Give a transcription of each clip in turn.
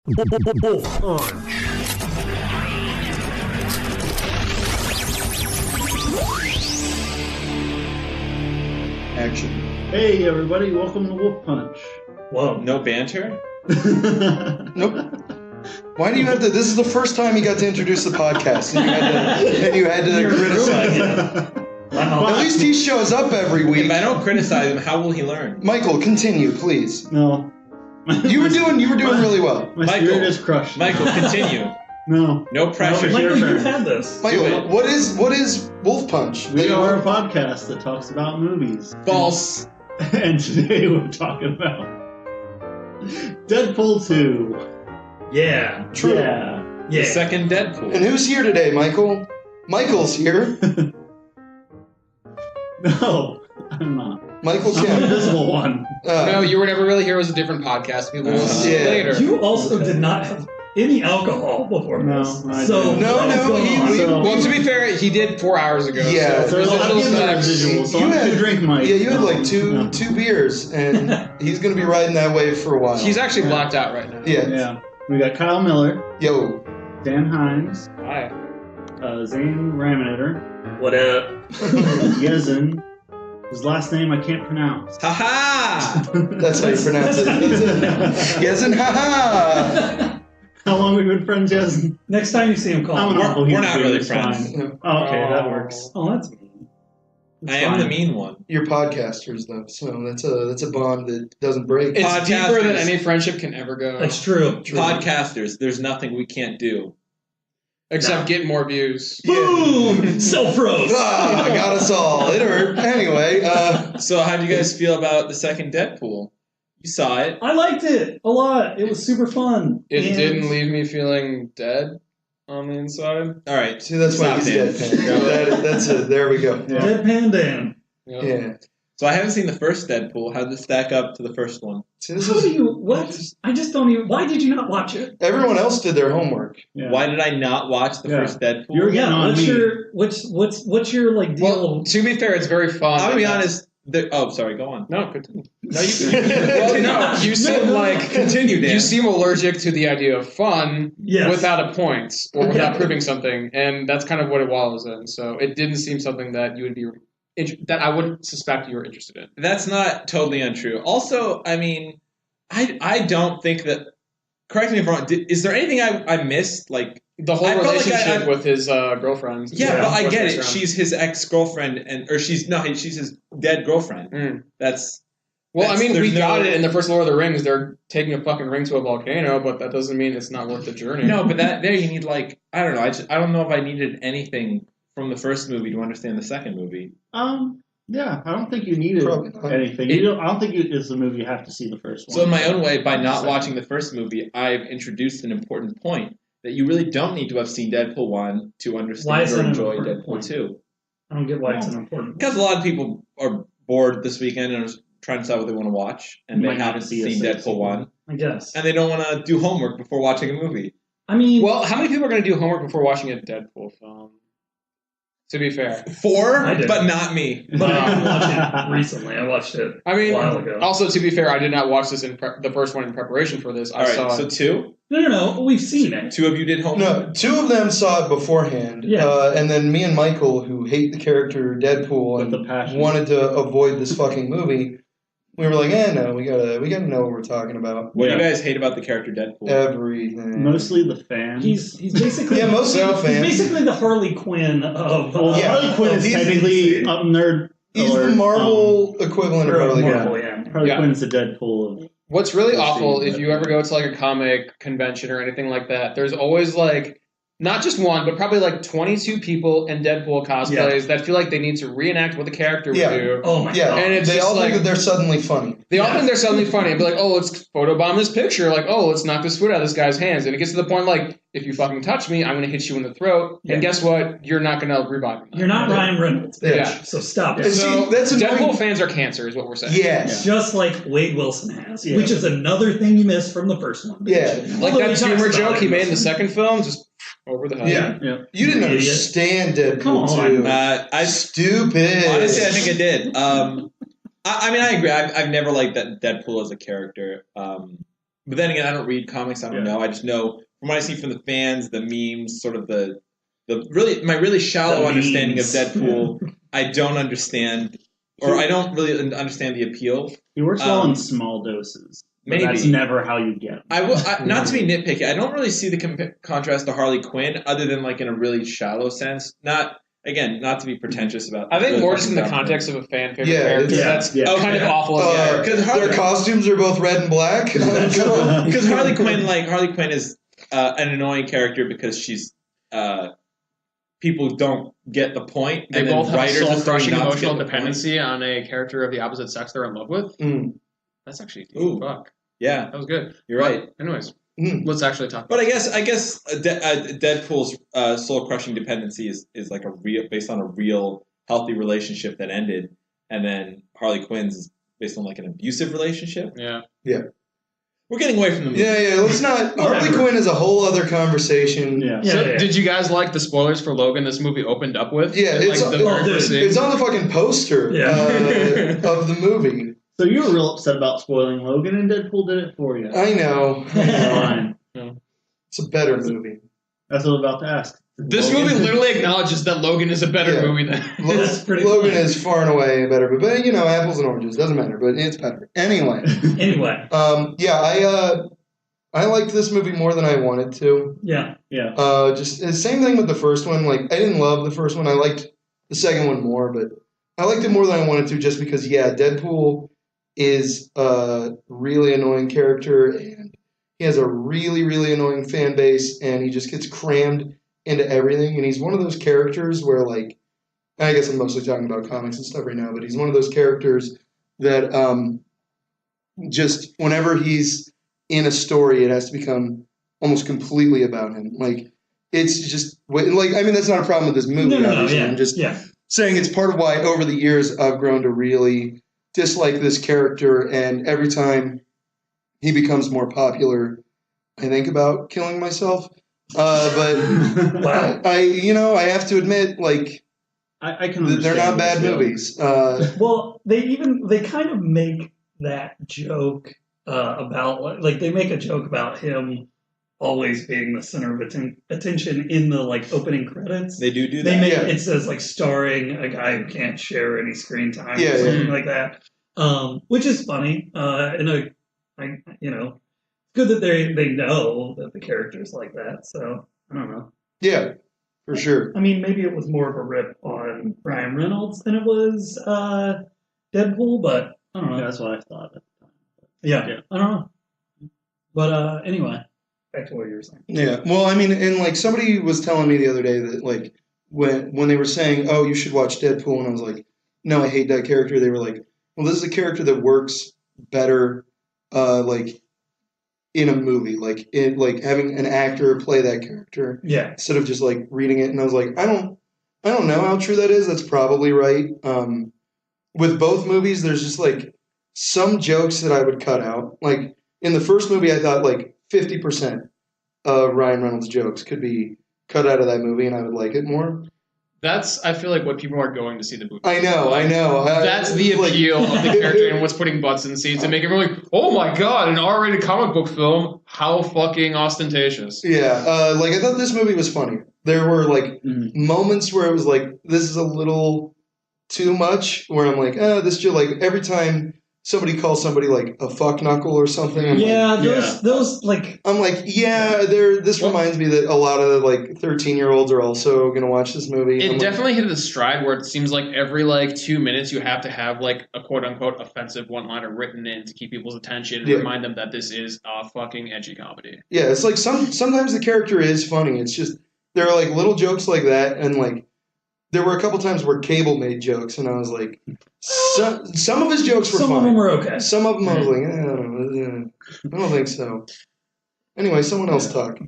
WolfPunch. Action. Hey everybody, welcome to WolfPunch. Whoa, no banter? Nope. Why do you have to? This is the first time you got to introduce the podcast, and you had to criticize him. Wow. At least he shows up every week. If I don't criticize him, how will he learn? Michael, continue, please. No. You were doing really well. My Michael, spirit is crushed. Michael, continue. No. No pressure. No, Michael, your you've turn. had this. Michael, what is WolfPunch? We are a podcast that talks about movies. False. And today we're talking about Deadpool 2. Yeah. True. Yeah. The second Deadpool. And who's here today, Michael? Michael's here. No, I'm not. Michael I'm the Kim. invisible one. No, you were never really here. It was a different podcast. People will see Yeah. later. You also did not have any alcohol before No, this. I So didn't. No, what's no, going he- on? we- So- Well, to be fair, he did 4 hours ago. Yeah, so Well, I'm residual giving the effects. residual, so You I'm had- 2 drink Mike. Yeah, you had like No. two beers, and he's gonna be riding that wave for a while. He's actually blacked out right now. Yeah. Yeah. We got Kyle Miller, Yo. Dan Hines, Hi. Zane Raminator, What up? Yezin. His last name I can't pronounce. Ha-ha! That's how you pronounce it. Yes, and haha. How long have we been friends, Yezin? Next time you see him, call I'm him. an uncle. He's we're not good, really it's friends. fine. Oh, okay, that works. Oh, that's mean. I am the mean one. You're podcasters, though, so that's a bond that doesn't break. It's Podcasters. deeper than any friendship can ever go. That's true. Podcasters, there's nothing we can't do. Except get more views. Boom! Self-roast. Ah, got us all. It hurt. Anyway, So how do you guys feel about the second Deadpool? You saw it. I liked it a lot. It was super fun. It And didn't leave me feeling dead on the inside. All right. see, that's why Stop he's it. deadpan. That's it. There we go. Yeah. Deadpan Dan. Yeah. Yeah. So I haven't seen the first Deadpool. How did it stack up to the first one? See, this How is do you, what? I just don't even, why did you not watch it? everyone else did their homework. Yeah. Why did I not watch the Yeah. first Deadpool? You're getting on what's me. your, what's your, like, deal? Well, to be fair, it's very fun. I'm gonna be honest. Oh, sorry. Go on. No, continue. No, you. Well, no, you seem like Continue, Dan. you seem allergic to the idea of fun Yes. without a point or without Yeah. proving something, and that's kind of what it wallows in. So it didn't seem something that you would be that I would suspect you were interested in. That's not totally untrue. Also, I mean, I don't think that. Correct me if I'm wrong. Is there anything I missed? Like The whole I felt like relationship I- with his girlfriend. yeah, but I get it. First round. She's his ex-girlfriend, she's his dead girlfriend. Mm. That's Well, I mean, we there's got no- it in the first Lord of the Rings. They're taking a fucking ring to a volcano, but that doesn't mean it's not worth the journey. No, but there you need like I don't know. I don't know if I needed anything from the first movie to understand the second movie. Yeah, I don't think you needed Probably not. anything. I don't think it's a movie you have to see the first one. So in my own way, by not watching the first movie, I've introduced an important point that you really don't need to have seen Deadpool 1 to Why understand is or that an enjoy important Deadpool point? 2. I don't get why it's an important. Because a lot of people are bored this weekend and are trying to decide what they want to watch, and You they might haven't not see a seen second Deadpool sequel. 1, I guess. and they don't want to do homework before watching a movie. I mean, Well, how many people are going to do homework before watching a Deadpool film? To be fair. 4, I did. but not me. but I didn't watch it recently. I watched it I mean, a while ago. also to be fair, I did not watch this the first one in preparation for this. I All right, saw so it. 2? No, we've seen it. 2 of you did homework? No, 2 of them saw it beforehand. Yeah. And then me and Michael, who hate the character Deadpool With and the passion. wanted to avoid this fucking movie, we were like, no, we gotta know what we're talking about. What do Yeah. you guys hate about the character Deadpool? Everything. Mostly the fans. He's basically Yeah, mostly the he's fans. basically the Harley Quinn of Well, Yeah. Harley Quinn is He's- technically a nerd. He's or, the Marvel equivalent of Harley Quinn. Marvel, yeah. Harley Yeah. Quinn's the Deadpool of. What's really We'll awful, see, if but- you ever go to like a comic convention or anything like that, there's always like, not just one, but probably like 22 people in Deadpool cosplays that feel like they need to reenact what the character Yeah. would do. Oh my Yeah, god. And it's they just all like, think that they're suddenly funny. they all think they're suddenly funny and be like, oh, let's photobomb this picture. Like, oh, let's knock this food out of this guy's hands. And it gets to the point like, if you fucking touch me, I'm going to hit you in the throat. Yeah. And guess what? You're not going to revive me. You're not Ryan Reynolds, bitch. Yeah. So stop And it. see, that's Deadpool annoying. fans are cancer, is what we're saying. Yes. Just like Wade Wilson has, Yeah. which is another thing you missed from the first one. Yeah. Like Although that he humor talks about joke he it. made in the second film, just over the head. Yeah. Yeah. You didn't Idiot. understand Deadpool Come on. 2. I Stupid. honestly, I think I did. I mean, I agree. I've never liked that Deadpool as a character. But then again, I don't read comics. I don't know. I just know from what I see from the fans, the memes, sort of my really shallow understanding of Deadpool. I don't understand, or I don't really understand the appeal. He works well in small doses. But that's never how you get him. Not to be nitpicky, I don't really see the contrast to Harley Quinn, other than like in a really shallow sense. Not to be pretentious about. I think really more just in the context of a fan favorite character. That's kind of awful. Because their costumes are both red and black. Because Harley Quinn is an annoying character because she's people don't get the point. They both have a soul-crushing emotional dependency on a character of the opposite sex they're in love with. That's actually fuck. Yeah, that was good. You're right. Anyways, let's actually talk. But I guess Deadpool's soul-crushing dependency is like based on a real healthy relationship that ended, and then Harley Quinn's is based on like an abusive relationship. Yeah. We're getting away from the movie. Yeah. Let's not. Harley Quinn is a whole other conversation. Did you guys like the spoilers for Logan this movie opened up with? Yeah, it's on the fucking poster of the movie. So you were real upset about spoiling Logan, and Deadpool did it for you. I know. Fine. It's a better movie. That's what I was about to ask. This movie literally acknowledges that Logan is a better movie than... Logan is far and away better. But, apples and oranges. Doesn't matter. But it's better. Anyway. I liked this movie more than I wanted to. Yeah. Just the same thing with the first one. Like, I didn't love the first one. I liked the second one more. But I liked it more than I wanted to just because, Deadpool is a really annoying character, and he has a really, really annoying fan base, and he just gets crammed into everything. And he's one of those characters where, like, I guess I'm mostly talking about comics and stuff right now, but he's one of those characters that just whenever he's in a story, it has to become almost completely about him. Like, it's just, like, I mean, that's not a problem with this movie, obviously. I'm just saying it's part of why over the years I've grown to really dislike this character, and every time he becomes more popular, I think about killing myself. But I have to admit, like, I can they're not bad movies. Well, they kind of make that joke about, like, they make a joke about him always being the center of attention in the, like, opening credits. They do that. It says, like, starring a guy who can't share any screen time or something like that. Which is funny. Good that they know that the character's like that. So I don't know. Yeah, for sure. I mean, maybe it was more of a rip on Ryan Reynolds than it was Deadpool, but I don't know. That's what I thought at the time. Yeah, I don't know. But anyway, back to what you were saying. Yeah, well, I mean, and like somebody was telling me the other day that like when they were saying, "Oh, you should watch Deadpool," and I was like, "No, I hate that character." They were like, "Well, this is a character that works better, like in a movie, like having an actor play that character, instead of just like reading it." And I was like, I don't know how true that is. That's probably right. With both movies, there's just like some jokes that I would cut out. Like in the first movie, I thought like 50% of Ryan Reynolds' jokes could be cut out of that movie, and I would like it more. That's, I feel like, what people are going to see the movie. I know. That's the appeal of the character and what's putting butts in seats and making everyone like, oh my god, an R-rated comic book film? How fucking ostentatious. Yeah, like I thought this movie was funny. There were like moments where it was like, this is a little too much, where I'm like, this just like every time somebody calls somebody like a fuck knuckle or something. I'm those like. I'm like, this reminds me that a lot of like 13-year-olds are also gonna watch this movie. It definitely hit a stride where it seems like every like 2 minutes you have to have like a quote unquote offensive one-liner written in to keep people's attention and remind them that this is a fucking edgy comedy. Yeah, it's like sometimes the character is funny. It's just there are like little jokes like that, and like there were a couple times where Cable made jokes, and I was like, some of his jokes were fine. Some of them were okay. Some of them I was like, I don't think so. Anyway, someone else talk.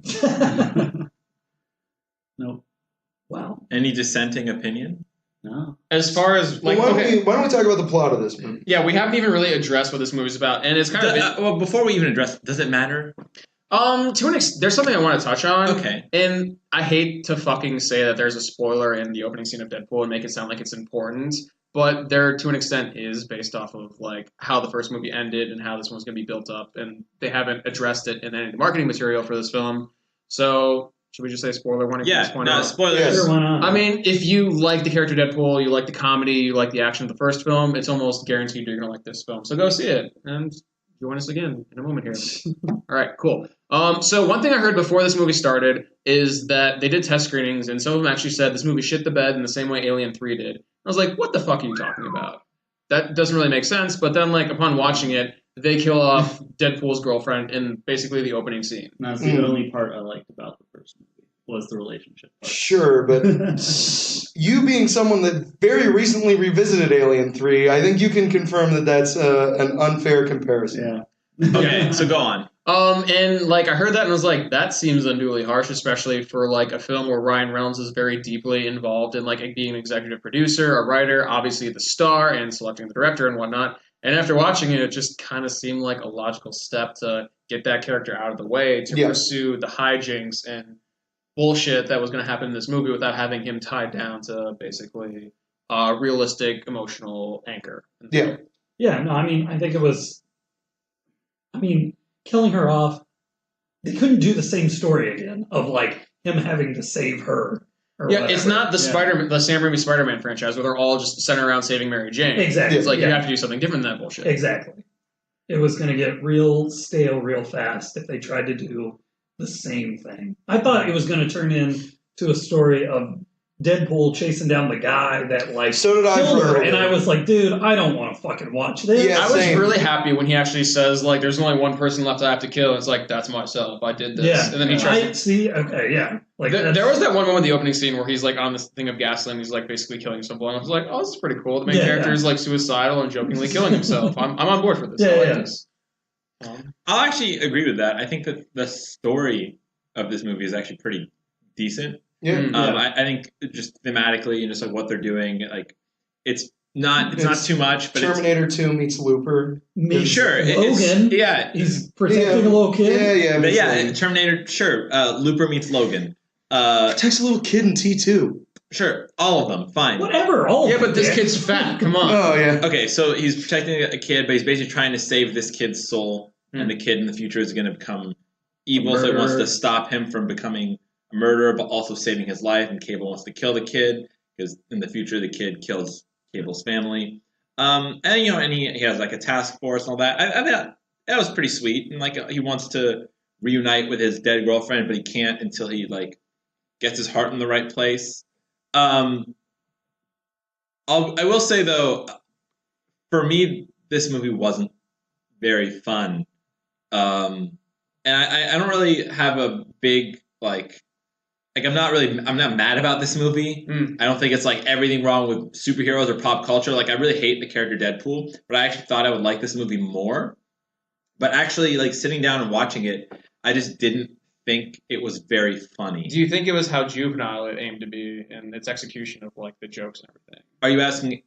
Nope. Wow. Any dissenting opinion? No. As far as like, why don't we talk about the plot of this movie? Yeah, we haven't even really addressed what this movie's about, and it's kind of well. Before we even address, does it matter? To an extent, there's something I want to touch on. Okay. And I hate to fucking say that there's a spoiler in the opening scene of Deadpool and make it sound like it's important, but there to an extent is based off of like how the first movie ended and how this one's going to be built up, and they haven't addressed it in any of the marketing material for this film. So should we just say spoiler warning from this point on? Spoilers. Yes. Sure, why not? I mean, if you like the character Deadpool, you like the comedy, you like the action of the first film, it's almost guaranteed you're going to like this film. So go see it and join us again in a moment here. All right, cool. So one thing I heard before this movie started is that they did test screenings, and some of them actually said this movie shit the bed in the same way Alien 3 did. I was like, what the fuck are you talking about? That doesn't really make sense. But then, like, upon watching it, they kill off Deadpool's girlfriend in basically the opening scene. That's the only part I liked about the first movie was the relationship part. Sure, but you being someone that very recently revisited Alien 3, I think you can confirm that that's an unfair comparison. Yeah. Okay, so go on. And like I heard that and was like, that seems unduly harsh, especially for like a film where Ryan Reynolds is very deeply involved in like being an executive producer, a writer, obviously the star, and selecting the director and whatnot. And after watching it, it just kind of seemed like a logical step to get that character out of the way to pursue the hijinks and bullshit that was going to happen in this movie without having him tied down to basically a realistic emotional anchor. Yeah. Yeah, no, I mean, I think it was. I mean, killing her off, they couldn't do the same story again of like him having to save her. Or Yeah, whatever. it's not the the Sam Raimi Spider-Man franchise where they're all just centered around saving Mary Jane. Exactly. It's like you have to do something different than that bullshit. Exactly. It was going to get real stale real fast if they tried to do the same thing. I thought it was going to turn into a story of Deadpool chasing down the guy that like So did I killed for a her, little and bit. I was like, dude, I don't want to fucking watch this. Yeah, I was same. really happy when he actually says, like, there's only one person left I have to kill. And it's like, that's myself. I did this. Yeah. And then he tries I see. Okay, yeah. Like there was that one moment in the opening scene where he's like on this thing of gasoline. He's like basically killing someone. And I was like, oh, this is pretty cool. The main character is like suicidal and jokingly killing himself. I'm on board for this. Yeah, I like yeah. this. I'll actually agree with that. I think that the story of this movie is actually pretty decent. Yeah. I think just thematically and just like what they're doing, like it's not too much, but Terminator 2 meets Looper. meets sure, Logan. It's He's protecting a little kid. Yeah, but meets yeah, Logan. Terminator, sure. Looper meets Logan. Protects a little kid in T2. Sure, all of them, fine. Whatever. All Yeah, of but it, this yeah. kid's fat. Come on. Oh, yeah. Okay, so he's protecting a kid, but he's basically trying to save this kid's soul, and the kid in the future is going to become evil, so he wants to stop him from becoming a murderer, but also saving his life, and Cable wants to kill the kid, because in the future the kid kills Cable's family. And he has like a task force and all that. I thought that was pretty sweet, and like he wants to reunite with his dead girlfriend, but he can't until he like gets his heart in the right place. I will say though, for me, this movie wasn't very fun, and I don't really have a big I'm not mad about this movie. I don't think it's like everything wrong with superheroes or pop culture. Like I really hate the character Deadpool, but I actually thought I would like this movie more. But actually, like sitting down and watching it, I just didn't think it was very funny. Do you think it was how juvenile it aimed to be and its execution of like the jokes and everything? Are you asking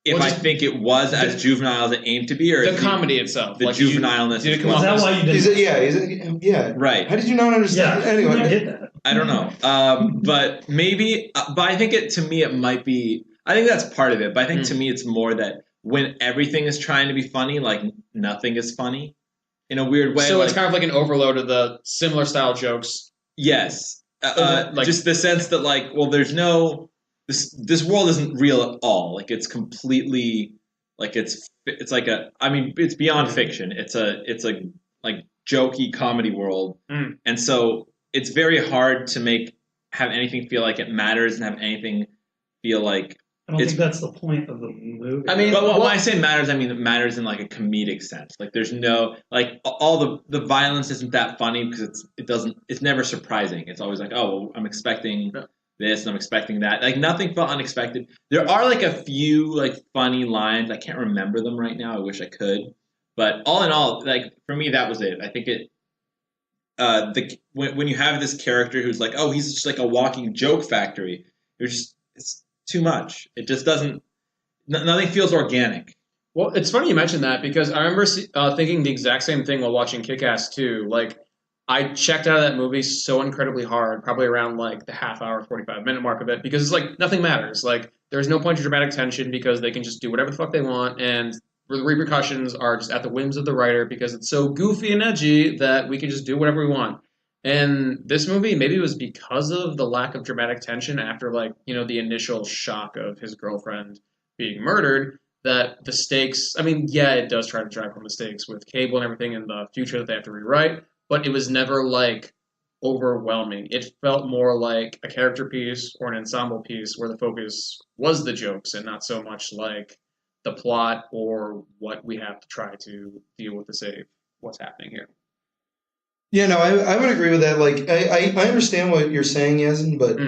if I think it was as juvenile as it aimed to be, or The comedy itself. the like, juvenileness? Did it come Is off that as- why you didn't? Yeah. Right. How did you not understand? Yeah. Anyway. I get that. I don't know. But maybe, but I think to me it might be, I think that's part of it, but I think to me it's more that when everything is trying to be funny, like nothing is funny in a weird way. So like, it's kind of like an overload of the similar style jokes. yes. Like- Just the sense that like, well, there's no, this world isn't real at all. Like it's completely, like it's like it's beyond fiction. It's a like jokey comedy world. And so it's very hard to have anything feel like it matters and have anything feel like I don't think that's the point of the movie. I mean, but when I say matters, I mean it matters in like a comedic sense. Like there's no like all the violence isn't that funny because it's never surprising. It's always like, oh well, I'm expecting this and I'm expecting that. Like nothing felt unexpected. There are like a few like funny lines. I can't remember them right now. I wish I could. But all in all, like for me that was it. I think it when you have this character who's like, oh, he's just like a walking joke factory, it's too much. It just doesn't. Nothing feels organic. Well, it's funny you mentioned that because I remember thinking the exact same thing while watching Kick-Ass 2. Like, I checked out of that movie so incredibly hard, probably around like the half hour, 45-minute mark of it, because it's like nothing matters. Like there's no point to dramatic tension because they can just do whatever the fuck they want, and the repercussions are just at the whims of the writer because it's so goofy and edgy that we can just do whatever we want. And this movie, maybe it was because of the lack of dramatic tension after like, the initial shock of his girlfriend being murdered, that the stakes, I mean, yeah, it does try to drive home the stakes with Cable and everything in the future that they have to rewrite, but it was never like overwhelming. It felt more like a character piece or an ensemble piece where the focus was the jokes and not so much like the plot or what we have to try to deal with to save what's happening here. Yeah, no, I would agree with that. Like, I understand what you're saying, Yasin, but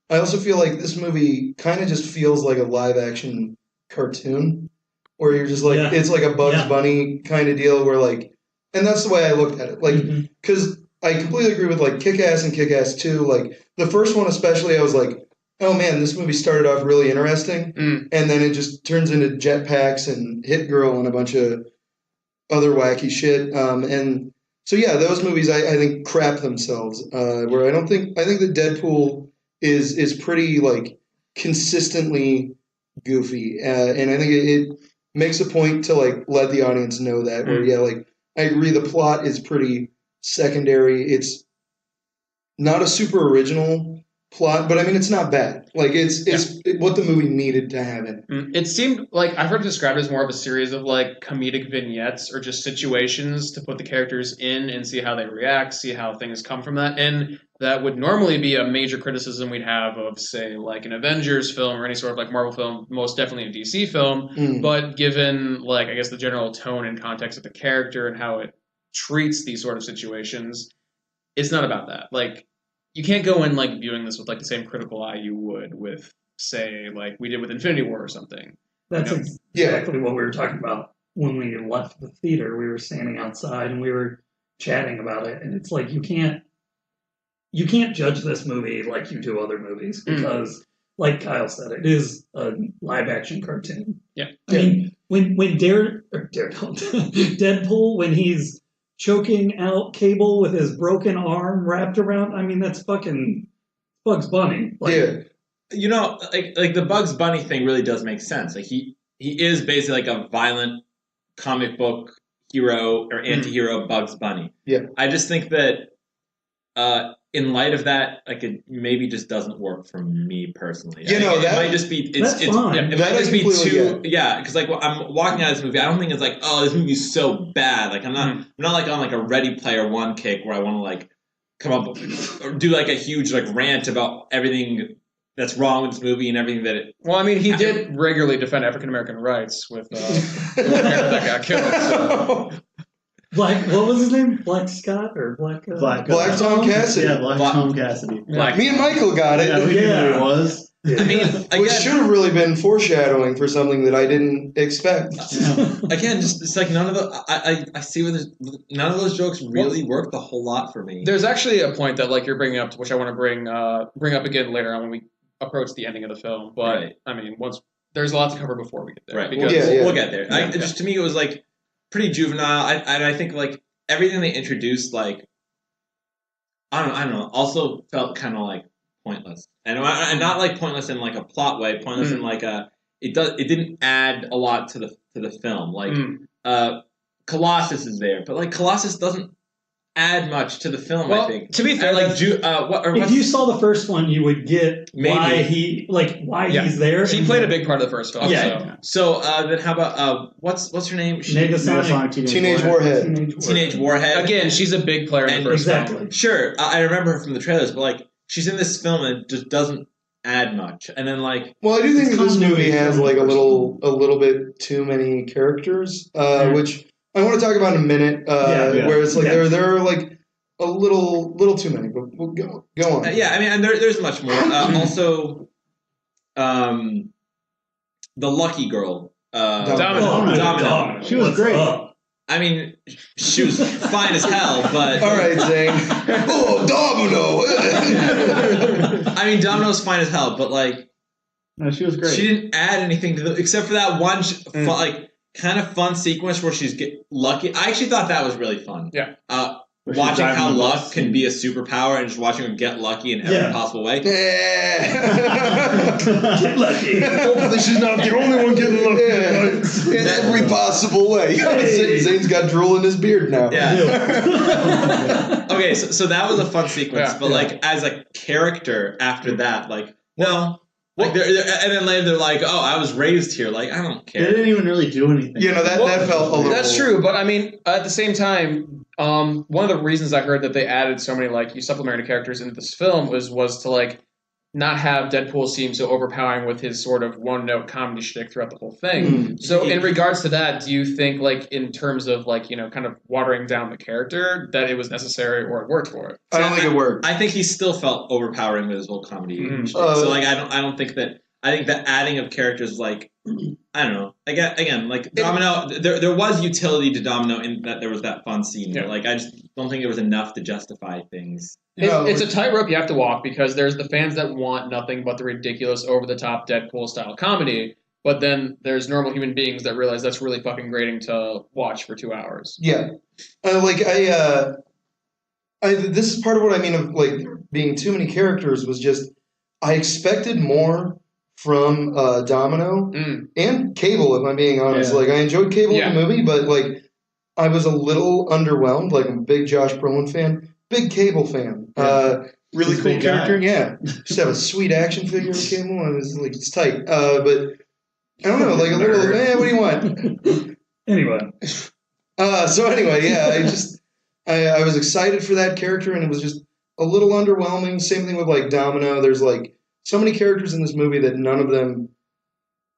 I also feel like this movie kind of just feels like a live action cartoon, where you're just like, it's like a Bugs Bunny kind of deal, where like, and that's the way I looked at it. Like, because I completely agree with like Kick-Ass and Kick-Ass 2. Like, the first one especially, I was like, oh man, this movie started off really interesting, and then it just turns into jetpacks and Hit Girl and a bunch of other wacky shit. And so yeah, those movies I think crap themselves. Where I think that Deadpool is pretty like consistently goofy, and I think it makes a point to like let the audience know that. Where like I agree, the plot is pretty secondary. It's not a super original plot, but I mean it's not bad. Like it's what the movie needed to have in it. It seemed like I've heard it described as more of a series of like comedic vignettes or just situations to put the characters in and see how they react, see how things come from that. And that would normally be a major criticism we'd have of, say, like an Avengers film or any sort of like Marvel film, most definitely a DC film. But given like I guess the general tone and context of the character and how it treats these sort of situations, it's not about that. Like you can't go in like viewing this with like the same critical eye you would with, say, like we did with Infinity War or something. That's exactly what we were talking about when we left the theater. We were standing outside and we were chatting about it, and it's like you can't judge this movie like you do other movies because, like Kyle said, it is a live action cartoon. Yeah, I mean when Deadpool, when he's choking out Cable with his broken arm wrapped around. I mean, that's fucking Bugs Bunny. Like the Bugs Bunny thing really does make sense. Like he is basically like a violent comic book hero or anti-hero Bugs Bunny. Yeah. I just think that in light of that, like it maybe just doesn't work for me personally. It might just be it might just be too because like I'm walking out of this movie, I don't think it's like, oh, this movie's so bad. Like I'm not like on like a Ready Player One kick where I want to like come up or do like a huge like rant about everything that's wrong with this movie and everything that it. Well, I mean, he did regularly defend African American rights with the character that got killed. So. What was his name? Black Scott or Black Tom Cassidy. Yeah, Tom Cassidy. Me and Michael got it. Yeah, we knew who it was. I mean, which should have really been foreshadowing for something that I didn't expect. Again, just it's like none of the I see where none of those jokes really worked a whole lot for me. There's actually a point that like you're bringing up, which I want to bring up again later on when we approach the ending of the film. But I mean, there's a lot to cover before we get there. Right, because we'll get there. Just to me, it was like pretty juvenile. I think like everything they introduced, like I don't know, also felt kind of like pointless, and not like pointless in like a plot way. Pointless in like it didn't add a lot to the film. Like Colossus is there, but like Colossus doesn't add much to the film. Well, I think to be fair, if you saw the first one, you would get why he's there. He played a big part of the first film. Yeah. So then how about what's her name? Negasonic Teenage Warhead. Teenage Warhead. Again, she's a big player in the first film. Sure, I remember her from the trailers, but like she's in this film and it just doesn't add much. And then like, well, I do think that this movie has like a little bit too many characters, which I want to talk about in a minute. Where it's like there are like a little too many, but we'll go on. I mean, and there's much more. Also, the lucky girl, Domino. She was great. I mean, she was fine as hell, but all right, Zane. Domino. I mean, Domino's fine as hell, but like, no, she was great. She didn't add anything to except for that one like kind of fun sequence where she's lucky. I actually thought that was really fun. Yeah. watching driving how the luck bus. can be a superpower and just watching her get lucky in every Yeah. possible way. Yeah. Get lucky. Hopefully she's not the only one getting lucky. Yeah. In every possible way. Hey. Zane's got drool in his beard now. Yeah. Okay, so that was a fun sequence, Yeah. but like as a character after that, like no. Like and then later they're like, "Oh, I was raised here." Like I don't They care. didn't even really do anything. You know, that felt a little... That's true, but I mean, at the same time, one of the reasons I heard that they added so many like supplementary characters into this film was to like not have Deadpool seem so overpowering with his sort of one-note comedy shtick throughout the whole thing. So, in regards to that, do you think, like, in terms of like kind of watering down the character, that it was necessary or it worked for it? I don't think it worked. I think he still felt overpowering with his whole comedy. Mhm. shtick. So like I don't think that. I think the adding of characters like I don't know. Again, like Domino, there was utility to Domino in that there was that fun scene. Yeah. But like I just don't think it was enough to justify things. It's a tightrope you have to walk because there's the fans that want nothing but the ridiculous, over-the-top Deadpool-style comedy, but then there's normal human beings that realize that's really fucking grating to watch for 2 hours. Yeah. This is part of what I mean of like being too many characters was just I expected more from Domino and Cable, if I'm being honest. Yeah. Like I enjoyed Cable Yeah. in the movie, but like I was a little underwhelmed. Like I'm a big Josh Brolin fan, big Cable fan. Really He's a cool big character. guy. Yeah. Just have a sweet action figure of Cable. I was like, it's tight. But I don't know, like a little, what do you want? Anyway. So anyway, yeah, I was excited for that character, and it was just a little underwhelming. Same thing with like Domino. There's like so many characters in this movie that none of them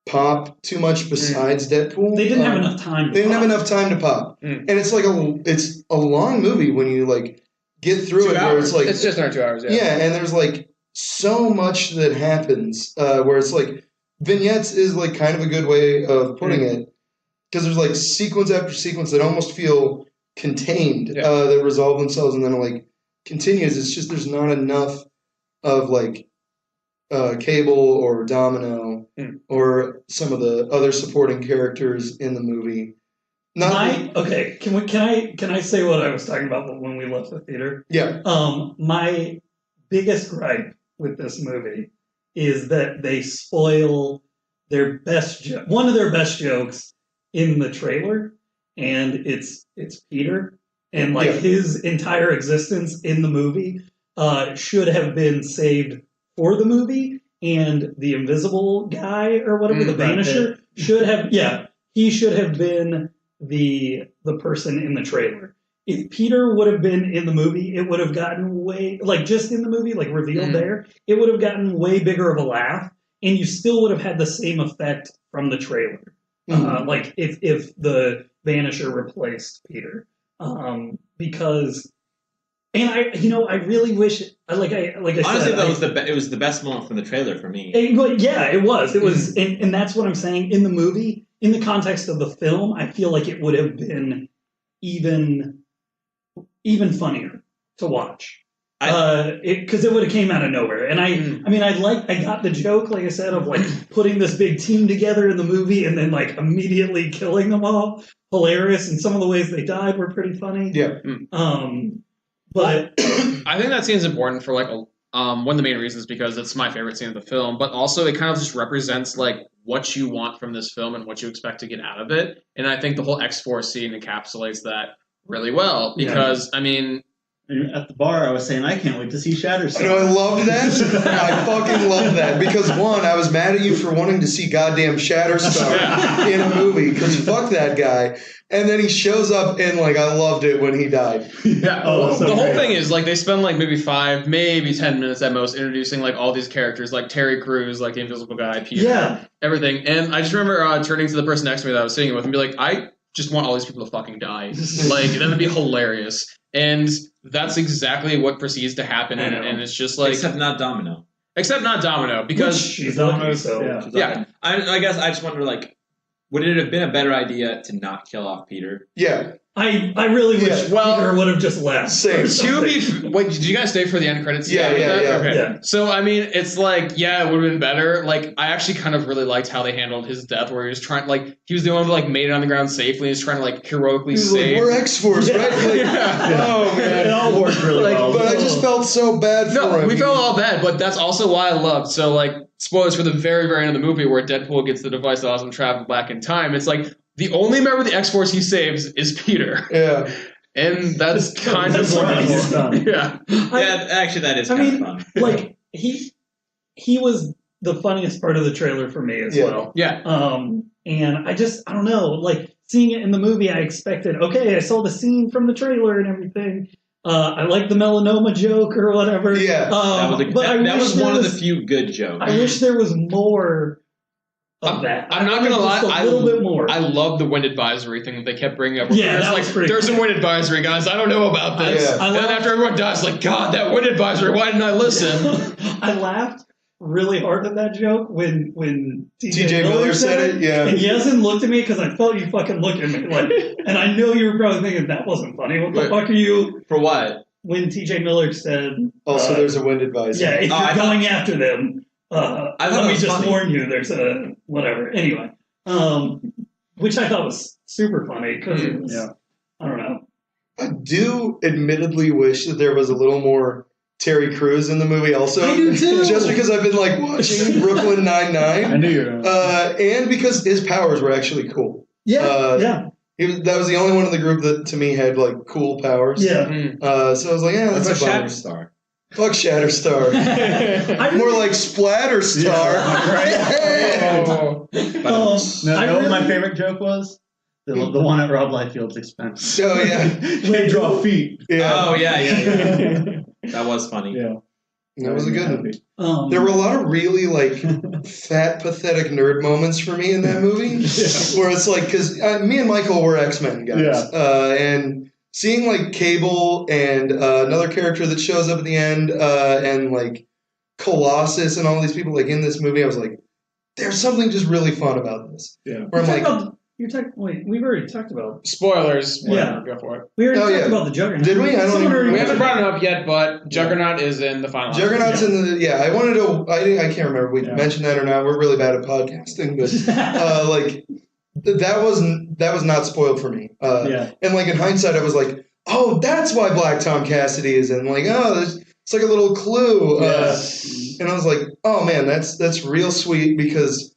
pop too much besides Deadpool. They didn't have enough time. They didn't have enough time to pop, and it's like it's a long movie when you like get through 2 it. Where hours. it's like It's just under 2 hours. yeah, and there's like so much that happens where it's like vignettes is like kind of a good way of putting it because there's like sequence after sequence that almost feel contained that resolve themselves and then like continues. It's just there's not enough of like Cable or Domino or some of the other supporting characters in the movie. Okay, can I say what I was talking about when we left the theater? Yeah. My biggest gripe with this movie is that they spoil their one of their best jokes in the trailer, and it's Peter, and like his entire existence in the movie should have been saved for the movie, and the invisible guy or whatever, the Vanisher, he should have been the person in the trailer. If Peter would have been in the movie, it would have gotten way, like just in the movie, like revealed there, it would have gotten way bigger of a laugh, and you still would have had the same effect from the trailer. Like if the Vanisher replaced Peter. Because, and I really wish, like I Honestly, said, that it was the best moment from the trailer for me. It was, and that's what I'm saying. In the movie, in the context of the film, I feel like it would have been even funnier to watch. Because it would have came out of nowhere. And I got the joke, like I said, of like putting this big team together in the movie and then like immediately killing them all. Hilarious, and some of the ways they died were pretty funny. Yeah. But I think that scene's important for like one of the main reasons because it's my favorite scene of the film, but also it kind of just represents like what you want from this film and what you expect to get out of it. And I think the whole X-Force scene encapsulates that really well because I mean. And at the bar, I was saying, I can't wait to see Shatterstar. I loved that. I fucking loved that. Because, one, I was mad at you for wanting to see goddamn Shatterstar in a movie. Because fuck that guy. And then he shows up and, like, I loved it when he died. Yeah. The whole thing is, like, they spend, like, maybe 5, maybe 10 minutes at most introducing, like, all these characters. Like, Terry Crews, like, the Invisible Guy, Peter, everything. And I just remember turning to the person next to me that I was sitting with and be like, I just want all these people to fucking die. Like, that would be hilarious. And that's exactly what proceeds to happen, and it's just like except not Domino, because she's Domino. So yeah. I guess I just wonder, like, would it have been a better idea to not kill off Peter? Yeah, I really wish Peter would have just left. Same. Wait, did you guys stay for the end credits? Yeah. Okay. Yeah. So I mean, it's like, yeah, it would have been better. Like, I actually kind of really liked how they handled his death, where he was trying, like, he was the one who like made it on the ground safely. He's trying to like heroically save. Like, we're X-Force, right? Like, oh man, it all worked really well. But I just felt so bad for him. We felt all bad, but that's also why I loved. So like, spoilers for the very, very end of the movie where Deadpool gets the device that allows him to travel back in time. It's like the only member of the X-Force he saves is Peter. Yeah. And that's kind of funny. Yeah. Actually, that is kind of fun. Like, he was the funniest part of the trailer for me as well. Yeah. And I don't know, like, seeing it in the movie, I expected, okay, I saw the scene from the trailer and everything. I like the melanoma joke or whatever. Yeah. That was one of the few good jokes. I wish there was more of that. I'm not gonna lie, a little bit more. I love the wind advisory thing that they kept bringing up. Yeah, that was pretty there's cool. some wind advisory, guys. I don't know about this. Yeah. And then after everyone dies, like, God, that wind advisory. Why didn't I listen? I laughed really hard at that joke when TJ Miller said it. Yeah. And Yesen looked at me because I felt you fucking look at me like, and I know you were probably thinking that wasn't funny. What the fuck are you? For what? When TJ Miller said, Also, there's a wind advisory. Yeah, if you're going after them, let me just warn you. There's a whatever. Anyway, which I thought was super funny because it was. I don't know. I do admittedly wish that there was a little more Terry Crews in the movie also. I do too. Just because I've been like watching Brooklyn Nine-Nine. I knew you were and because his powers were actually cool. Yeah. That was the only one in the group that to me had like cool powers. Yeah. So I was like, yeah, that's a bummer. Shatterstar. Fuck Shatterstar. More like Splatterstar. What my favorite joke was? The one at Rob Liefeld's expense. Oh yeah. They draw feet. Yeah. Oh yeah. That was funny. Yeah. That was a good movie. There were a lot of really like fat, pathetic nerd moments for me in that movie, where it's like, because me and Michael were X-Men guys, and seeing like Cable and another character that shows up at the end, and like Colossus and all these people like in this movie, I was like, there's something just really fun about this. Yeah. Where I'm like, wait, we've already talked about spoilers. Yeah. Go for it. We already talked about the Juggernaut. Did we? We haven't brought it up yet, but Juggernaut is in the final. Juggernaut's in the I wanted to. I can't remember if we mentioned that or not. We're really bad at podcasting, but like that was not spoiled for me. And like in hindsight, I was like, oh, that's why Black Tom Cassidy is in. Like, oh, it's like a little clue. And I was like, oh man, that's real sweet because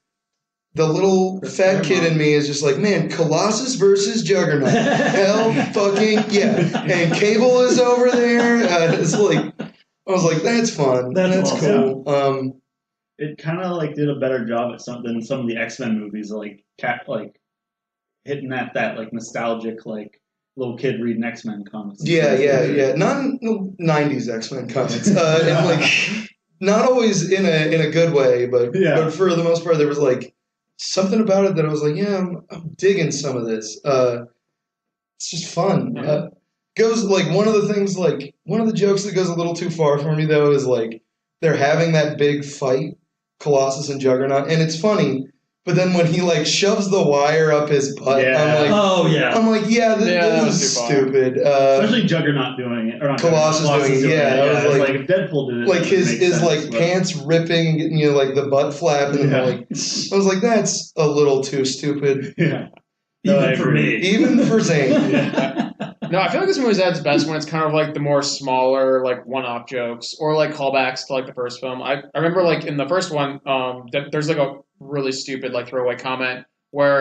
the little fat kid in me is just like, man, Colossus versus Juggernaut. Hell fucking yeah. And Cable is over there. It's like, I was like, that's fun. That's awesome. Cool. It kind of like did a better job at something some of the X-Men movies, like hitting at that like nostalgic like little kid reading X-Men comics. Yeah. Non-90s X-Men comics. And like, not always in a good way, but for the most part, there was like something about it that I was like, yeah, I'm digging some of this. It's just fun. Goes like one of the jokes that goes a little too far for me though is like they're having that big fight, Colossus and Juggernaut, and it's funny. But then when he like shoves the wire up his butt, I'm like, this is stupid. Especially Juggernaut doing it, or not Colossus doing it. I was like, if Deadpool did it, like his like pants ripping and getting like the butt flap, and like I was like, that's a little too stupid. Yeah, even for me, even for Zane. No, I feel like this movie's at its best when it's kind of like the more smaller, like one-off jokes or like callbacks to like the first film. I remember like in the first one, there's like a really stupid like throwaway comment where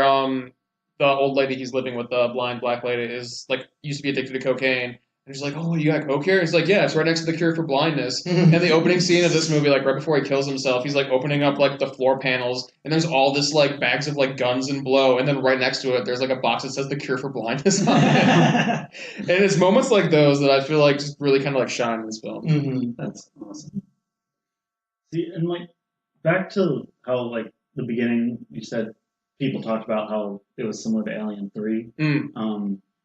the old lady he's living with, the blind black lady, is like used to be addicted to cocaine. And he's like, oh, you got coke here? He's like, yeah, it's right next to the cure for blindness. And the opening scene of this movie, like right before he kills himself, he's like opening up like the floor panels, and there's all this like bags of like guns and blow, and then right next to it, there's like a box that says the cure for blindness on it. And it's moments like those that I feel like just really kind of like shine in this film. Mm-hmm. That's awesome. See, and like back to how like the beginning, you said people talked about how it was similar to Alien 3.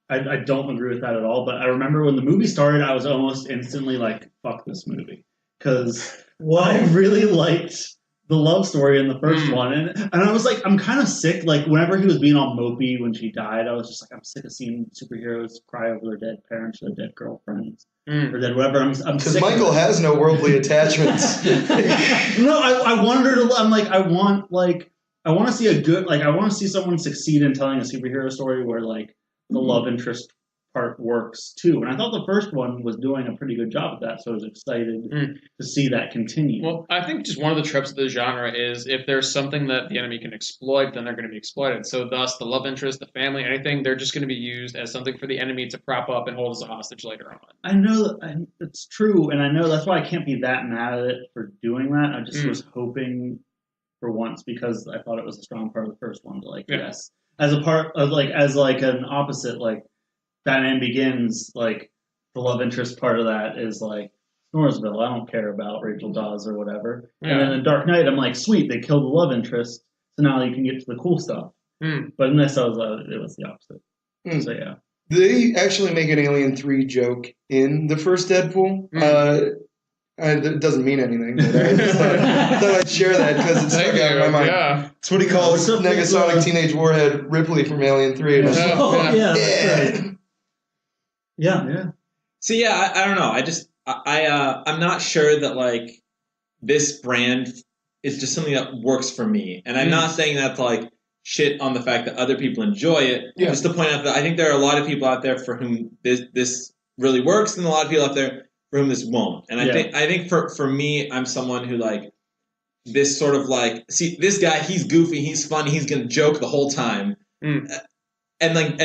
I don't agree with that at all, but I remember when the movie started, I was almost instantly like, fuck this movie. Because I really liked the love story in the first one, and I was like, I'm kind of sick. Like whenever he was being all mopey when she died, I was just like, I'm sick of seeing superheroes cry over their dead parents, or dead girlfriends, or dead whatever. I'm because Michael has no worldly attachments. No, I wanted her to. I'm like, I want to see a good, like I want to see someone succeed in telling a superhero story where like the love interest part works too. And I thought the first one was doing a pretty good job of that, so I was excited to see that continue. Well, I think just one of the tropes of the genre is if there's something that the enemy can exploit, then they're going to be exploited. So thus, the love interest, the family, anything, they're just going to be used as something for the enemy to prop up and hold as a hostage later on. I know it's true, and I know that's why I can't be that mad at it for doing that. I just was hoping for once, because I thought it was a strong part of the first one, to like, yes, as a part of like, as like an opposite, like Batman Begins, like the love interest part of that is like Snoresville. I don't care about Rachel Dawes or whatever. Yeah. And then in Dark Knight, I'm like, sweet, they killed the love interest, so now you can get to the cool stuff. But in this, it was the opposite. So yeah, they actually make an Alien 3 joke in the first Deadpool. It doesn't mean anything, but I just thought I'd share that because it's stuck out in my mind. Yeah. It's what he calls Negasonic Teenage Warhead Ripley from Alien 3. And Yeah. So yeah, I don't know. I'm not sure that like this brand is just something that works for me, and I'm not saying that to like shit on the fact that other people enjoy it. Just to point out that I think there are a lot of people out there for whom this really works, and a lot of people out there for whom this won't. And I think for me, I'm someone who like this sort of like, see, this guy, he's goofy, he's funny, he's gonna joke the whole time. And then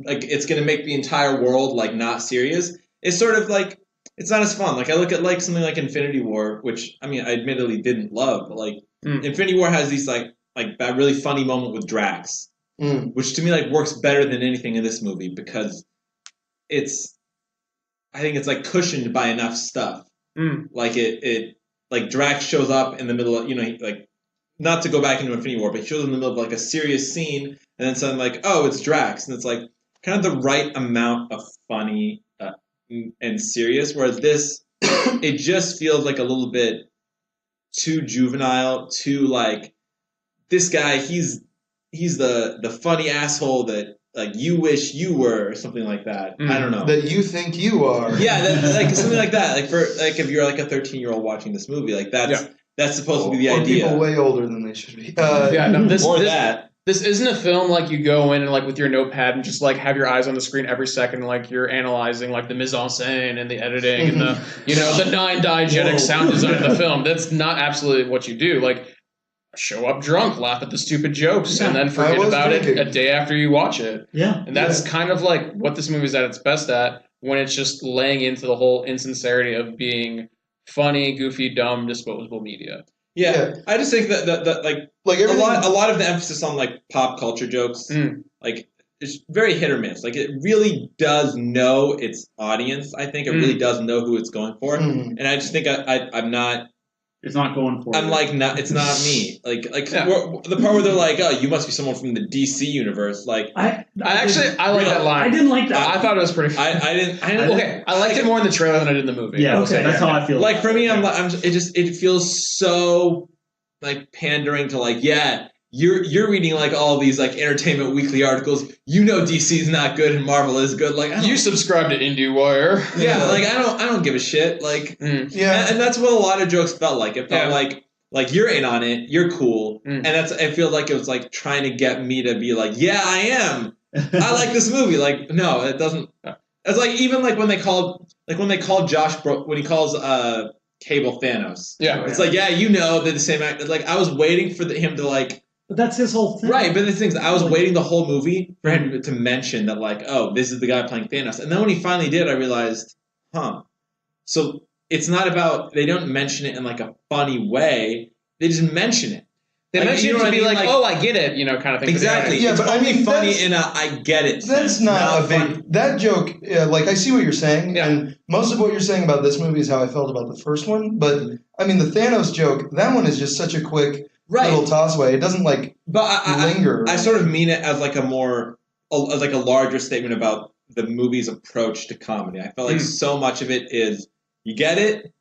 it's gonna make the entire world like not serious. It's sort of like, it's not as fun. Like I look at like something like Infinity War, which I mean I admittedly didn't love, but like Infinity War has these like that really funny moment with Drax, which to me like works better than anything in this movie because I think it's like cushioned by enough stuff. Like it like Drax shows up in the middle of, like, not to go back into Infinity War, but he shows up in the middle of like a serious scene, and then suddenly like, oh, it's Drax, and it's like kind of the right amount of funny and serious. Whereas this, it just feels like a little bit too juvenile, too like this guy. He's the funny asshole that like you wish you were, or something like that. I don't know. That you think you are. Yeah, like something like that. Like for like if you're like a 13-year-old watching this movie, like that's supposed to be the idea. People way older than they should be. This isn't a film like you go in and like with your notepad and just like have your eyes on the screen every second, like you're analyzing like the mise en scène and the editing and the the non-diegetic sound design of the film. That's not absolutely what you do. Like show up drunk, laugh at the stupid jokes, and then forget about it a day after you watch it. Yeah. And that's kind of like what this movie's at its best at, when it's just laying into the whole insincerity of being funny, goofy, dumb, disposable media. Yeah. I just think that a lot of the emphasis on like pop culture jokes, like it's very hit or miss. Like it really does know its audience. I think it really does know who it's going for, and I just think I'm not. It's not going for. I'm like, no, it's not me. Like the part where they're like, "Oh, you must be someone from the DC universe." Like, I like that line. I didn't like that. I thought it was pretty funny. I didn't. Okay, I liked it more in the trailer than I did in the movie. Yeah, okay, that's how I feel. Like for me, it feels so like pandering to like, you're reading like all these like Entertainment Weekly articles. DC's not good and Marvel is good. Like you subscribe to IndieWire. Yeah, like I don't give a shit. Like and that's what a lot of jokes felt like. It felt like you're in on it, you're cool, and I feel like it was like trying to get me to be like, yeah, I am. I like this movie. Like no, it doesn't. It's like even like when they called Josh when he calls Cable Thanos. Yeah, it's like they're the same actor. Like I was waiting for him to like. But that's his whole thing. Right, but the thing is, I was waiting the whole movie for him to mention that, like, oh, this is the guy playing Thanos. And then when he finally did, I realized, so it's not about, they don't mention it in, like, a funny way. They just mention it. They mention it to be like, oh, I get it, kind of thing. Exactly. Yeah, it's but only funny in a I get it sense. That's not a big... That joke, like, I see what you're saying, and most of what you're saying about this movie is how I felt about the first one, but, I mean, the Thanos joke, that one is just such a quick... little toss away. It doesn't linger. I sort of mean it as like a larger statement about the movie's approach to comedy. I felt like so much of it is you get it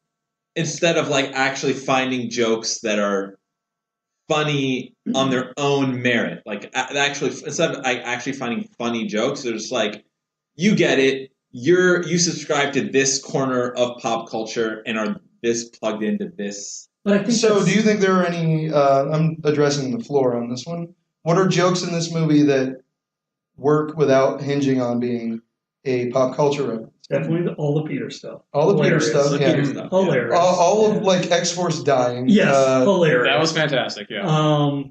instead of like actually finding jokes that are funny on their own merit. Like actually, instead of actually finding funny jokes, they're just like, you get it. You subscribe to this corner of pop culture and are this plugged into this. But I think So, do you think there are any? I'm addressing the floor on this one. What are jokes in this movie that work without hinging on being a pop culture reference? definitely all the Peter stuff. All the Peter stuff, yeah. Peter stuff, Hilarious. All of like X-Force dying. Yes, hilarious. That was fantastic. Yeah.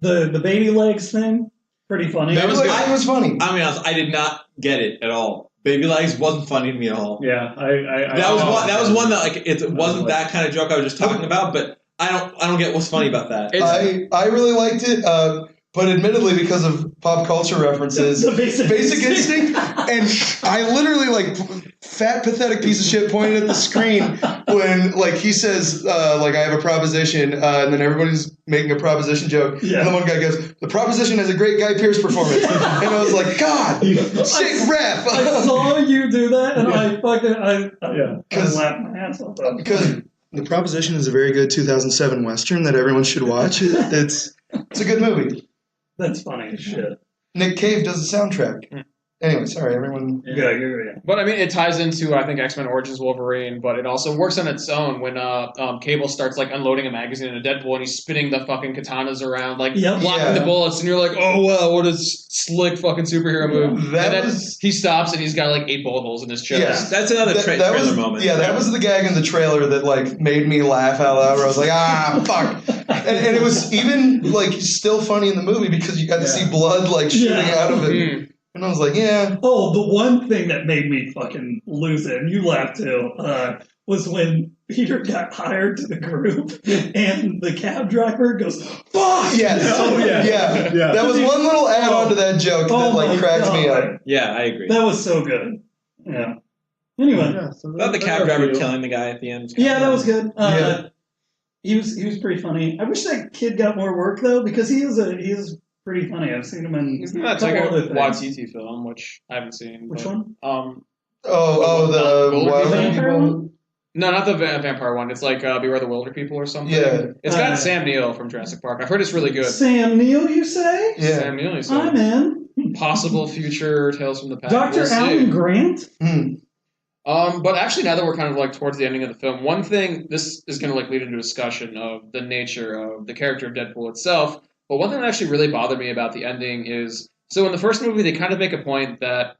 The baby legs thing, pretty funny. That was Like, good. it was funny. I'll be honest, I did not get it at all. Baby Legs wasn't funny to me at all. Yeah, That was one that like it wasn't that kind of joke I was just talking about, but I don't get what's funny about that. I really liked it, but admittedly because of pop culture references, The Basic Instinct, and I literally like fat pathetic piece of shit pointed at the screen when like he says like I have a proposition, and then everybody's making a proposition joke, Yeah. and the one guy goes, "The proposition has a great Guy Pearce performance," and I was like, "God, sick rap." I saw you do that, and I laughed my ass off. Because The Proposition is a very good 2007 Western that everyone should watch. It's a good movie. That's funny as shit. Nick Cave does the soundtrack. Anyway, sorry, everyone. Yeah. But I mean, it ties into I think X-Men Origins Wolverine, but it also works on its own when Cable starts like unloading a magazine in a Deadpool and he's spinning the fucking katanas around, like blocking the bullets, and you're like, oh wow, what a slick fucking superhero move. He stops and he's got like 8 bullet holes in his chest. Yeah. That's another trailer moment. Yeah, that was the gag in the trailer that like made me laugh out loud. Where I was like, fuck. And it was even like still funny in the movie because you got to see blood like shooting out of it. And I was like, yeah. Oh, the one thing that made me fucking lose it, and you laughed too, was when Peter got hired to the group and the cab driver goes, fuck! Yes. Oh, yeah. That was one little add-on to that joke that like cracked me up. Yeah, I agree. That was so good. Yeah. Anyway. About the cab driver killing the guy at the end. Yeah, that was good. He was pretty funny. I wish that kid got more work though, because he is pretty funny. I've seen him in Isn't that like a Watiti film, which I haven't seen. Which one? The Wild Vampire? No, not the vampire one. It's like Beware the Wilder People or something. Yeah. It's got Sam Neill from Jurassic Park. I've heard it's really good. Sam Neill, you say? Yeah. Sam Neill, you say? I'm in. Possible future Tales from the Past. Dr. Alan Grant? But actually, now that we're kind of like towards the ending of the film, one thing, this is going to like lead into a discussion of the nature of the character of Deadpool itself. But one thing that actually really bothered me about the ending is, so in the first movie, they kind of make a point that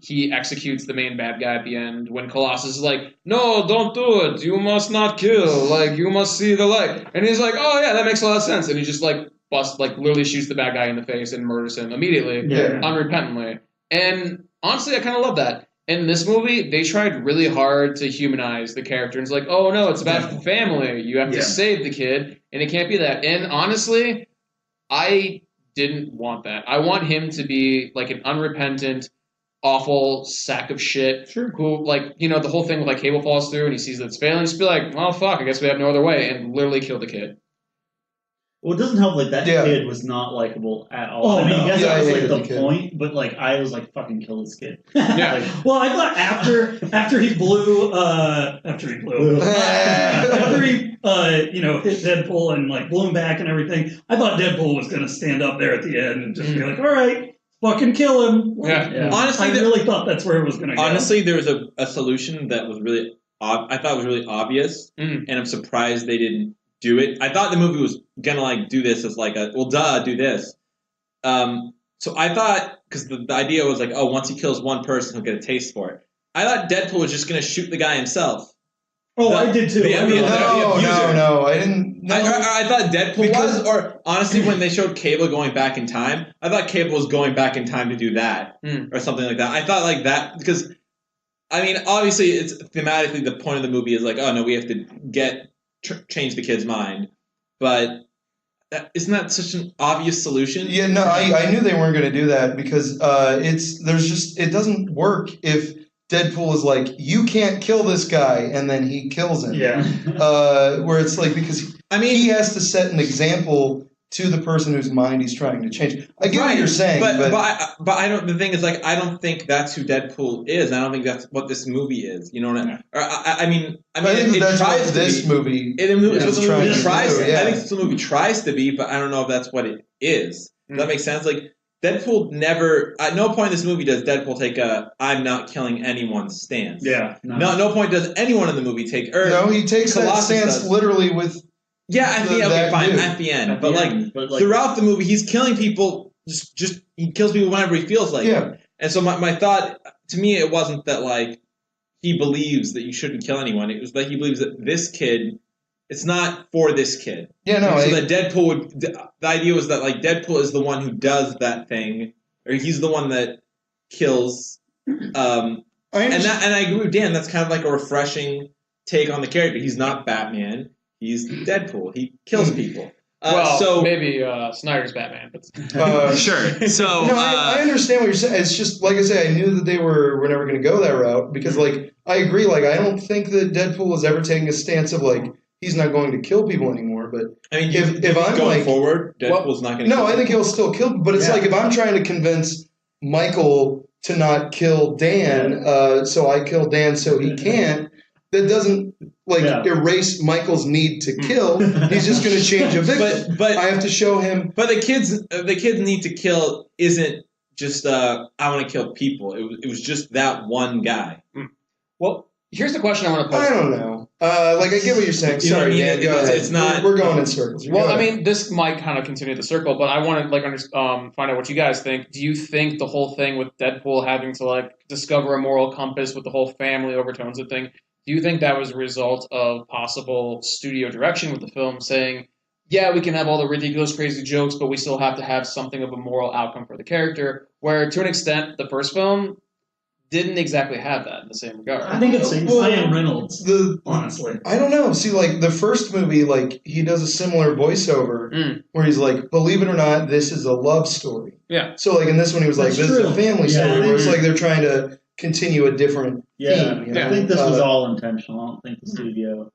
he executes the main bad guy at the end when Colossus is like, no, don't do it. You must not kill. Like, you must see the light. And he's like, oh, yeah, that makes a lot of sense. And he just like literally shoots the bad guy in the face and murders him immediately, unrepentantly. And honestly, I kind of love that. In this movie, they tried really hard to humanize the character. And it's like, oh, no, it's about family. You have to save the kid. And it can't be that. And honestly, I didn't want that. I want him to be like an unrepentant, awful sack of shit who, like, you know, the whole thing with like Cable falls through and he sees that it's failing, just be like, well, fuck, I guess we have no other way, and literally kill the kid. Well, it doesn't help, like, that kid was not likable at all. I mean, I guess that was, like, the point, but, like, I was like, fucking kill this kid. Yeah. Well, I thought after he blew, after he hit Deadpool and, like, blew him back and everything, I thought Deadpool was going to stand up there at the end and just be like, all right, fucking kill him. Like, Honestly, I really thought that's where it was going to go. Honestly, there was a solution that was really, I thought was really obvious, and I'm surprised they didn't do it. I thought the movie was gonna like do this as like do this. So I thought, because the idea was like, oh, once he kills one person, he'll get a taste for it. I thought Deadpool was just gonna shoot the guy himself. Oh, I did too. No, I didn't. No. I thought Deadpool was, or honestly, when they showed Cable going back in time, I thought Cable was going back in time to do that or something like that. I thought like that because, I mean, obviously, it's thematically the point of the movie is like, oh no, we have to change the kid's mind, but isn't that such an obvious solution? Yeah, no, I knew they weren't going to do that because it doesn't work if Deadpool is like, you can't kill this guy, and then he kills him. Yeah. Where it's like, because he has to set an example to the person whose mind he's trying to change. I get what you're saying, but I don't. The thing is, like, I don't think that's who Deadpool is. I don't think that's what this movie is. You know what I mean? I mean, it tries what this movie. I think it's what the movie tries to be, but I don't know if that's what it is. Does that make sense? Like, Deadpool never. At no point in this movie does Deadpool take a "I'm not killing anyone" stance. Yeah. No point does anyone in the movie take. No, he takes that stance literally with. Yeah, at the end. But throughout the movie, he's killing people. Just he kills people whenever he feels like. Yeah. It. And so my thought, to me, it wasn't that like he believes that you shouldn't kill anyone. It was that he believes that this kid. It's not for this kid. Yeah, no. So that Deadpool would. The idea was that like Deadpool is the one who does that thing, or he's the one that kills. And I agree with Dan. That's kind of like a refreshing take on the character. He's not Batman. He's Deadpool. He kills people. So maybe Snyder's Batman. But sure. So I understand what you're saying. It's just like I say, I knew that they were never going to go that route because, like, I agree. Like, I don't think that Deadpool was ever taking a stance of like he's not going to kill people anymore. But I mean, if I'm going forward, Deadpool's not going to. No, I think he'll still kill. But it's like if I'm trying to convince Michael to not kill Dan, so I kill Dan so he can't. That doesn't erase Michael's need to kill. He's just going to change a victim. But I have to show him. But the kids' need to kill isn't just I want to kill people. It was just that one guy. Well, here's the question I want to pose. I don't know. Like, I get what you're saying. Sorry, Dan, go ahead. It's not. We're going in circles. Well, I mean, this might kind of continue the circle, but I want to find out what you guys think. Do you think the whole thing with Deadpool having to like discover a moral compass with the whole family overtones of thing? Do you think that was a result of possible studio direction with the film saying, yeah, we can have all the ridiculous, crazy jokes, but we still have to have something of a moral outcome for the character, where to an extent, the first film didn't exactly have that in the same regard? I think it's Ryan Reynolds, honestly. I don't know. See, like, the first movie, like, he does a similar voiceover where he's like, believe it or not, this is a love story. Yeah. So, like, in this one, he was like, this is a family story, where it's like they're trying to continue a different theme. You know? I think this was all intentional. I don't think the studio...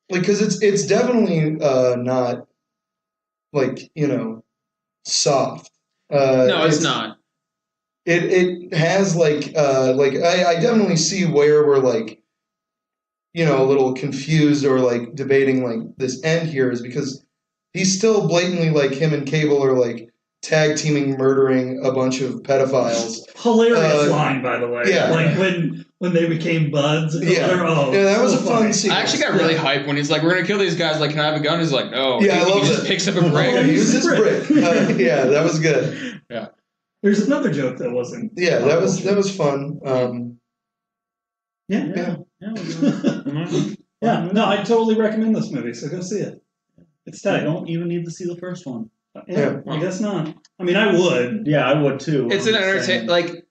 Like, because it's definitely not, like, soft. No, it's not. It has, like I definitely see where we're, like, a little confused or, like, debating, like, this end here is because he's still blatantly, like, him and Cable are, like, tag teaming murdering a bunch of pedophiles. Hilarious line, by the way. Yeah. Like when they became buds. That was a fun scene. I actually got really hyped when he's like, we're going to kill these guys. Like, can I have a gun? He's like, no. Yeah, he just picks up a brick. Use this brick. Yeah, that was good. Yeah. There's another joke that wasn't. Yeah, that was fun. Yeah. No, I totally recommend this movie, so go see it. It's tight. I don't even need to see the first one. Yeah, I guess not. I mean, I would. Yeah, I would too. It's an entertainment. Like,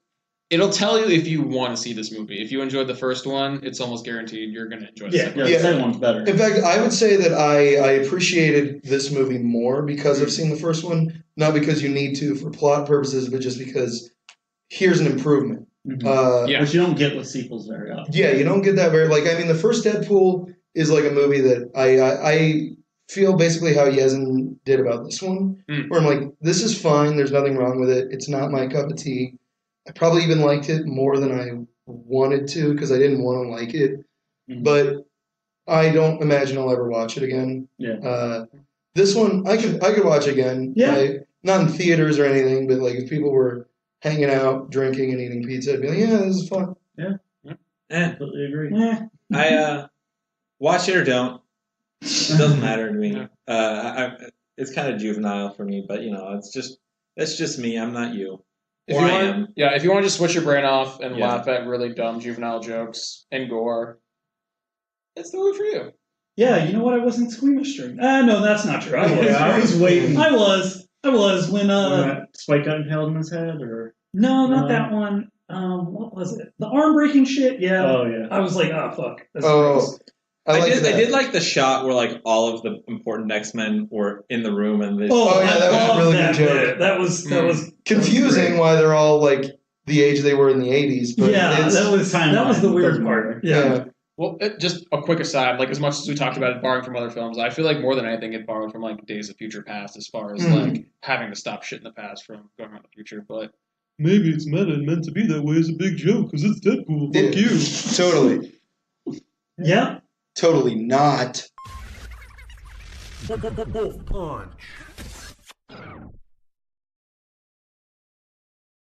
it'll tell you if you want to see this movie. If you enjoyed the first one, it's almost guaranteed you're going to enjoy the second one. The second one's better. In fact, I would say that I appreciated this movie more because I've seen the first one, not because you need to for plot purposes, but just because here's an improvement. Mm-hmm. Which you don't get with sequels very often. Yeah, you don't get that very... Like, I mean, the first Deadpool is like a movie that I feel basically how Yezin did about this one, where I'm like, this is fine, there's nothing wrong with it, it's not my cup of tea. I probably even liked it more than I wanted to because I didn't want to like it, but I don't imagine I'll ever watch it again. Yeah. This one, I could watch again. Yeah. Not in theaters or anything, but like if people were hanging out, drinking, and eating pizza, I'd be like, yeah, this is fun. Yeah. Completely agree. I watch it or don't. It doesn't matter to me. It's kind of juvenile for me, but that's just me. I'm not you. If you want to just switch your brain off and laugh at really dumb juvenile jokes and gore, it's the movie for you. Yeah, you know what? I wasn't squeamish during. No, that's not true. I was. I was waiting. I was when that spike got impaled in his head, or no, not that one. What was it? The arm breaking shit. Yeah. Oh yeah. I was like, oh fuck. That's gross. I did like the shot where like all of the important X-Men were in the room and they that was a really good joke. That was confusing why they're all like the age they were in the 80s. But that was the weird part. Yeah. Well, just a quick aside, like as much as we talked about it borrowing from other films, I feel like more than anything it borrowed from like Days of Future Past as far as like having to stop shit in the past from going on in the future. But maybe it's meta and meant to be that way as a big joke because it's Deadpool. Fuck you. Totally. Yeah. Totally not. WolfPunch.